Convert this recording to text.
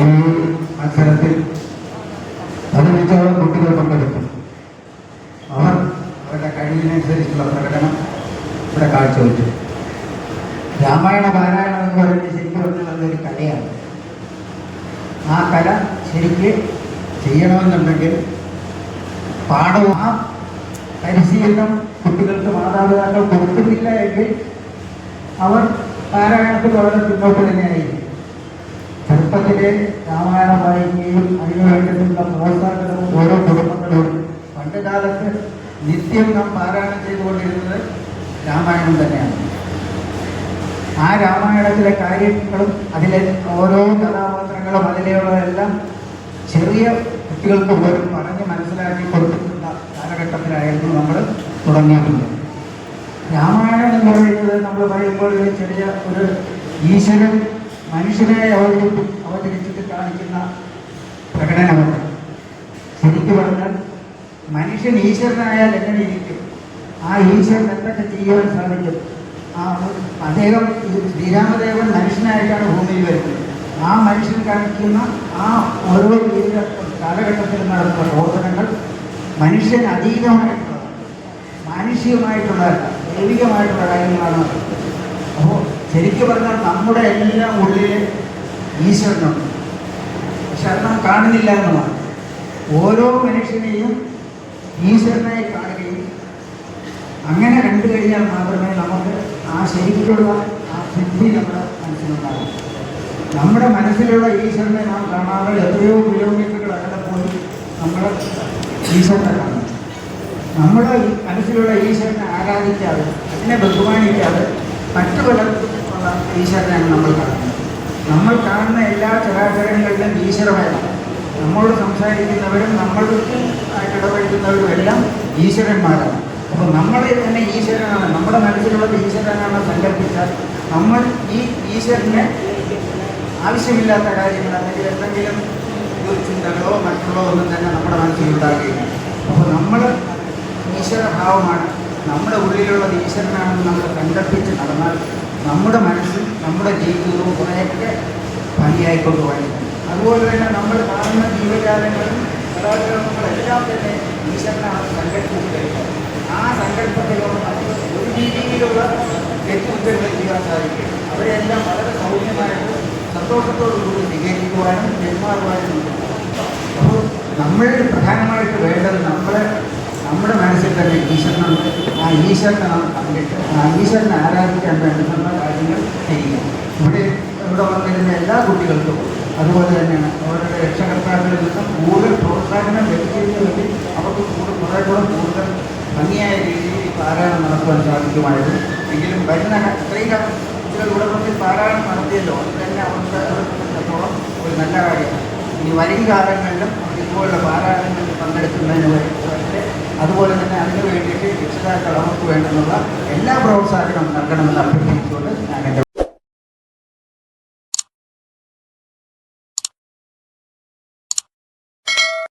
ഈ മത്സരത്തിൽ 15ഓളം കുട്ടികൾ പങ്കെടുത്തു. അവർ അവരുടെ കഴിവിനനുസരിച്ചുള്ള പ്രകടനം ഇവിടെ കാഴ്ചവെച്ചു. രാമായണ പാരായണം എന്ന് പറയുന്നത് ശരിക്കും പറഞ്ഞാൽ നല്ലൊരു കലയാണ്. ആ കല ശരിക്ക് ചെയ്യണമെന്നുണ്ടെങ്കിൽ പാഠവും ആ പരിശീലനം കുട്ടികൾക്ക് മാതാപിതാക്കൾ കൊടുക്കുന്നില്ല എങ്കിൽ അവർ പാരായണത്തിൽ വളരെ പിന്നോട്ട് തന്നെയായിരിക്കും. ചെറുപ്പത്തിലെ രാമായണം വായിക്കുകയും അതിനു വേണ്ടിയിട്ടുള്ള പ്രോത്സാഹനവും ഓരോ കുടുംബങ്ങളും പണ്ട് കാലത്ത് നിത്യം നാം പാരായണം ചെയ്തുകൊണ്ടിരുന്നത് രാമായണം തന്നെയാണ്. ആ രാമായണത്തിലെ കാര്യങ്ങളും അതിലെ ഓരോ കഥാപാത്രങ്ങളും അതിലെയുള്ളതെല്ലാം ചെറിയ കുട്ടികൾക്ക് പോലും പറഞ്ഞ് മനസ്സിലാക്കി കൊടുത്തിട്ടുള്ള കാലഘട്ടത്തിലായിരുന്നു നമ്മൾ തുടങ്ങിയിട്ടുള്ളത്. രാമായണം എന്ന് പറയുന്നത് നമ്മൾ പറയുമ്പോൾ ചെറിയ ഒരു ഈശ്വരൻ മനുഷ്യനെ അവതരിച്ചിട്ട് കാണിക്കുന്ന പ്രകടനമുണ്ട്. ശരിക്കും പറഞ്ഞാൽ മനുഷ്യൻ ഈശ്വരനായാൽ എങ്ങനെ ഇരിക്കും, ആ ഈശ്വരൻ എന്തൊക്കെ ചെയ്യാൻ സാധിക്കും. അദ്ദേഹം ശ്രീരാമദേവൻ മനുഷ്യനായിട്ടാണ് ഭൂമിയിൽ വരുന്നത്. ആ മനുഷ്യൻ കാണിക്കുന്ന ആ ഓരോ കാലഘട്ടത്തിൽ നടക്കുന്ന പ്രവർത്തനങ്ങൾ മനുഷ്യൻ അതീതമായിട്ടുള്ള മാനുഷികമായിട്ടുള്ളതല്ല, ദൈവികമായിട്ടുള്ള കാര്യങ്ങളാണ്. അപ്പോൾ ശരിക്കും പറഞ്ഞാൽ നമ്മുടെ എല്ലാം ഉള്ളിൽ ഈശ്വരനുണ്ട്, പക്ഷെ അത് നാം കാണുന്നില്ല എന്നുള്ളതാണ്. ഓരോ മനുഷ്യനെയും ഈശ്വരനായി കാണുകയും അങ്ങനെ കണ്ടു കഴിഞ്ഞാൽ മാത്രമേ നമുക്ക് ആ ശരിക്കുള്ള ആ സിദ്ധി നമ്മുടെ മനസ്സിലുണ്ടാകും. നമ്മുടെ മനസ്സിലുള്ള ഈശ്വരനെ നാം കാണാതെ എത്രയോ കിലോമീറ്ററുകൾ അകലെ പോയി നമ്മുടെ ഈശ്വരനെ കാണും. നമ്മുടെ മനസ്സിലുള്ള ഈശ്വരനെ ആരാധിക്കാതെ അതിനെ ബഹുമാനിക്കാതെ മറ്റു പലർക്കുള്ള ഈശ്വരനാണ് നമ്മൾ കാണുന്നത്. നമ്മൾ കാണുന്ന എല്ലാ ചരാചരങ്ങളിലും ഈശ്വരമായാണ്. നമ്മളോട് സംസാരിക്കുന്നവരും നമ്മൾക്ക് ആയിട്ട് ഇടപെടുന്നവരും എല്ലാം ഈശ്വരന്മാരാണ്. അപ്പോൾ നമ്മൾ തന്നെ ഈശ്വരനാണ്, നമ്മുടെ മനസ്സിലുള്ളത് ഈശ്വരനാണ് സങ്കല്പിച്ചാൽ നമ്മൾ ഈ ഈശ്വരനെ ആവശ്യമില്ലാത്ത കാര്യങ്ങൾ അല്ലെങ്കിൽ എന്തെങ്കിലും ചിന്തകളോ മറ്റുള്ളോ ഒന്നും തന്നെ നമ്മുടെ മനസ്സിലുണ്ടാകുകയില്ല. അപ്പോൾ നമ്മൾ ഈശ്വരഭാവമാണ്, നമ്മുടെ ഉള്ളിലുള്ളത് ഈശ്വരനാണെന്ന് നമ്മൾ സങ്കല്പിച്ച് നടന്നാൽ നമ്മുടെ മനസ്സിൽ നമ്മുടെ ജീവിതവും കുറേയൊക്കെ ഭംഗിയായിക്കൊണ്ട് പോകാൻ. അതുപോലെ തന്നെ നമ്മൾ കാണുന്ന ജീവജാലങ്ങളും കലാചരണങ്ങളെല്ലാം തന്നെ ഈശ്വരനാണെന്ന് സങ്കല്പിച്ച് കഴിയും. ആ സങ്കല്പത്തിലുള്ള നമുക്ക് ഒരു രീതിയിലുള്ള വ്യക്തിത്വങ്ങൾ ചെയ്യാൻ സാധിക്കും. അവരെല്ലാം വളരെ സൗമ്യമായിട്ട് സന്തോഷത്തോടുകൂടി സ്വീകരിക്കുവാനും പെരുമാറുവാനും. അപ്പോൾ നമ്മൾ പ്രധാനമായിട്ട് വേണ്ടത് നമ്മുടെ മനസ്സിൽ തന്നെ ഈശ്വരനുണ്ട്. ആ ഈശ്വരനെ നാം കണ്ടിട്ട് ആ ഈശ്വരനെ ആരാധിക്കാൻ വേണ്ടുന്ന കാര്യങ്ങൾ ചെയ്യുക. ഇവിടെ വന്നിരുന്ന എല്ലാ കുട്ടികൾക്കും അതുപോലെ തന്നെയാണ് അവരുടെ രക്ഷകർത്താക്കളിൽ നിന്നും കൂടുതൽ പ്രോത്സാഹനം ലഭിക്കുന്നതിന് വേണ്ടി അവർക്ക് കുറേ കൂടെ കൂടുതൽ ഭംഗിയായ രീതിയിൽ പാരായണം നടത്തുവാൻ സാധിക്കുമായിരുന്നു. എങ്കിലും വരുന്ന ഇത്രയും കുട്ടികൾ ഇവിടെ വന്ന് പാരായണം നടത്തിയല്ലോ, അത് തന്നെ അവർക്ക് സംബന്ധിച്ചിടത്തോളം ഒരു നല്ല കാര്യമാണ്. ഇനി വരും കാലങ്ങളിലും ഇതുപോലുള്ള പാരായണങ്ങളിൽ പങ്കെടുക്കുന്നതിന് വേണ്ടി അതുപോലെ തന്നെ അതിനു വേണ്ടിയിട്ട് രക്ഷിതാക്കൾ അവർക്ക് വേണ്ടുന്നുള്ള എല്ലാ പ്രോത്സാഹനവും നൽകണമെന്ന് അഭ്യർത്ഥിച്ചുകൊണ്ട് ഞാൻ എൻ്റെ